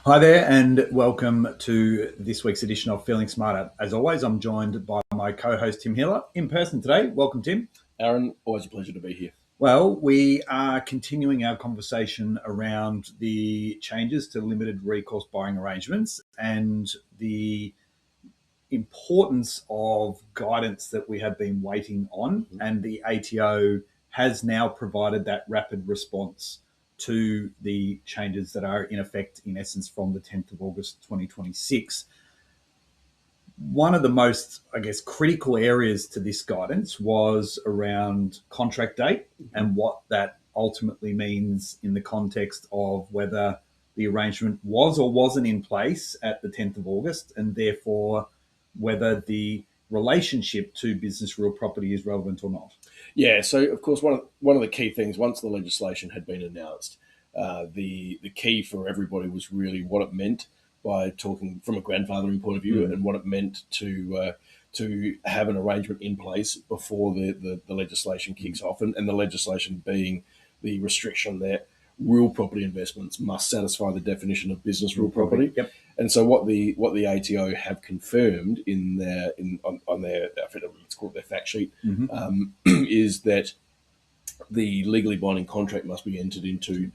Hi there, and welcome to this week's edition of Feeling Smarter. As always, I'm joined by my co-host Tim Miller in person today. Welcome, Tim. Aaron, always a pleasure to be here. Well, we are continuing our conversation around the changes to limited recourse borrowing arrangements and the importance of guidance that we have been waiting on, and the ATO has now provided that rapid response to the changes that are in effect, in essence, from the 10th of August 2026. One of the most, critical areas to this guidance was around contract date and what that ultimately means in the context of whether the arrangement was or wasn't in place at the 10th of August, and therefore whether the relationship to business real property is relevant or not. Yeah, so of course one of the key things once the legislation had been announced, the key for everybody was really what it meant by talking from a grandfathering point of view, and what it meant to have an arrangement in place before the legislation kicks off, and the legislation being the restriction that real property investments must satisfy the definition of business real property. Yep. And so what the ATO have confirmed in their on their, let's call it their fact sheet, is that the legally binding contract must be entered into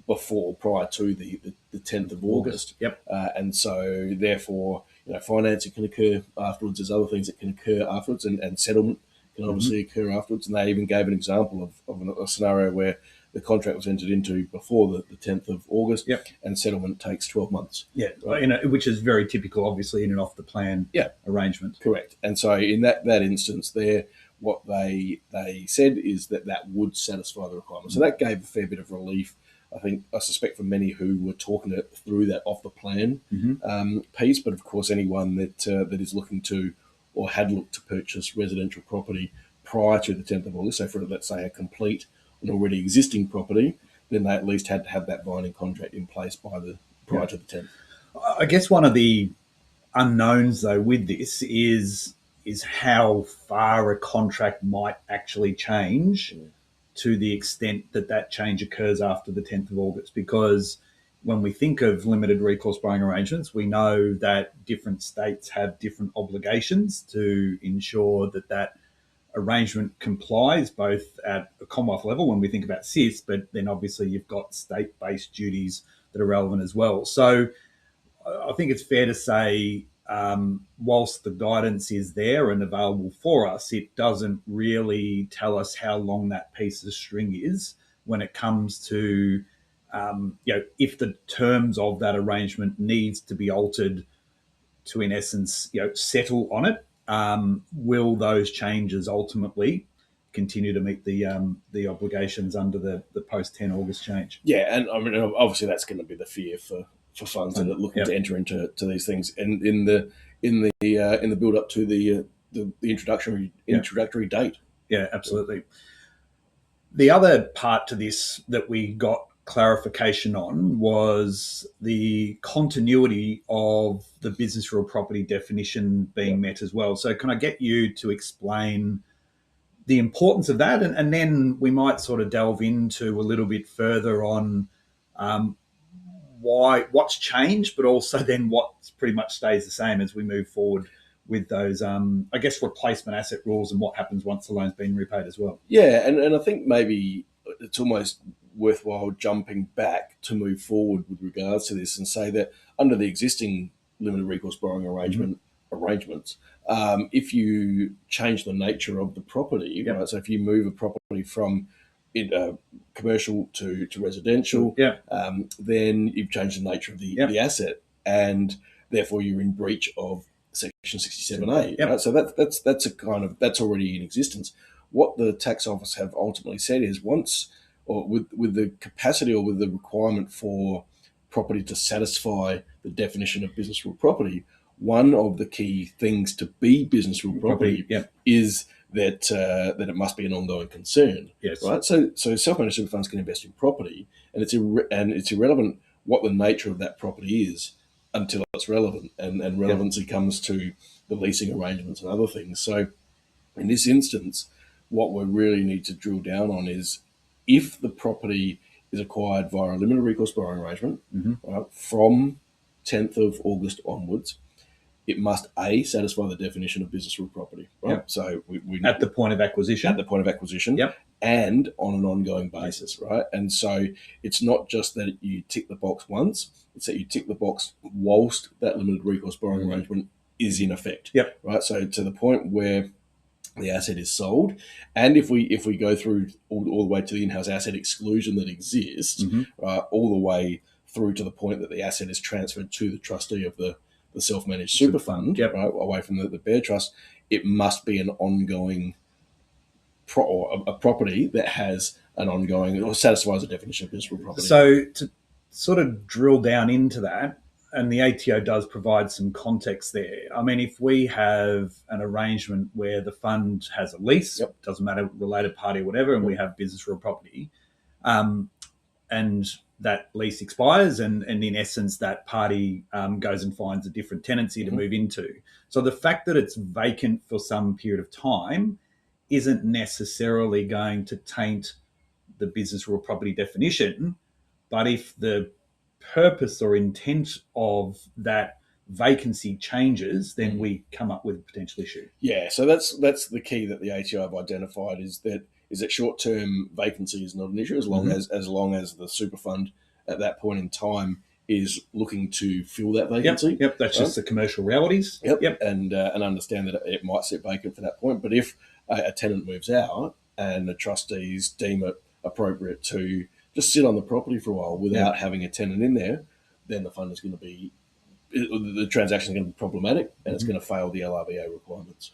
prior to the 10th of August. Yep. And so therefore, financing can occur afterwards. There's other things that can occur afterwards, and settlement can obviously occur afterwards. And they even gave an example of a scenario where the contract was entered into before the 10th of August, and settlement takes 12 months. Yeah, right? Which is very typical, obviously, in an off-the-plan arrangement. Correct. And so in that instance there, what they said is that would satisfy the requirement. So that gave a fair bit of relief, I suspect, for many who were talking through that off-the-plan piece. But of course, anyone that is looking to or had looked to purchase residential property prior to the 10th of August, so for, let's say, a complete an already existing property, then they at least had to have that binding contract in place prior to the 10th. I guess one of the unknowns, though, with this is how far a contract might actually change to the extent that change occurs after the 10th of August. Because when we think of limited recourse borrowing arrangements, we know that different states have different obligations to ensure that arrangement complies, both at a Commonwealth level when we think about SIS, but then obviously you've got state-based duties that are relevant as well. So I think it's fair to say, whilst the guidance is there and available for us, it doesn't really tell us how long that piece of string is when it comes to, if the terms of that arrangement needs to be altered to, in essence, settle on it. Will those changes ultimately continue to meet the obligations under the post 10 August change? Yeah, and I mean, obviously that's going to be the fear for funds that are looking to enter into these things, and in the build up to the introductory date. Yeah, absolutely. The other part to this that we got clarification on was the continuity of the business real property definition being met as well. So can I get you to explain the importance of that? And then we might sort of delve into a little bit further on what's changed, but also then what pretty much stays the same as we move forward with those, replacement asset rules and what happens once the loan's been repaid as well. Yeah, and I think maybe it's almost worthwhile jumping back to move forward with regards to this and say that under the existing limited recourse borrowing arrangements, if you change the nature of the property, right? So if you move a property from commercial to residential, then you've changed the nature of the asset, and therefore you're in breach of Section 67A. Right? So that's already in existence. What the tax office have ultimately said is with the capacity or with the requirement for property to satisfy the definition of business real property, one of the key things to be business real property is that it must be an ongoing concern. Yes. Right. So self-managed super funds can invest in property, and it's irrelevant what the nature of that property is until it's relevant, and relevancy comes to the leasing arrangements and other things. So in this instance, what we really need to drill down on is if the property is acquired via a limited recourse borrowing arrangement from 10th of August onwards, it must satisfy the definition of business real property, right? Yep. So we At the point of acquisition. At the point of acquisition. Yep. And on an ongoing basis, right? And so it's not just that you tick the box once; it's that you tick the box whilst that limited recourse borrowing arrangement is in effect. Yep. Right. So to the point where the asset is sold, and if we go through all the way to the in-house asset exclusion that exists, right, all the way through to the point that the asset is transferred to the trustee of the self-managed super fund, yep. right, away from the bare trust, it must be an ongoing a property that has an ongoing or satisfies the definition of business real property. So to sort of drill down into that, and the ATO does provide some context there. I mean, if we have an arrangement where the fund has a lease, doesn't matter, related party or whatever, and we have business real property, and that lease expires, and in essence, that party goes and finds a different tenancy to move into. So the fact that it's vacant for some period of time isn't necessarily going to taint the business real property definition, but if the purpose or intent of that vacancy changes, then we come up with a potential issue. Yeah, so that's the key that the ATO have identified is that short-term vacancy is not an issue as long as the super fund at that point in time is looking to fill that vacancy. Yep. That's just the commercial realities. Yep. And understand that it might sit vacant for that point. But if a tenant moves out and the trustees deem it appropriate to just sit on the property for a while without having a tenant in there, then the fund is going to be, the transaction is going to be problematic and it's going to fail the LRBA requirements.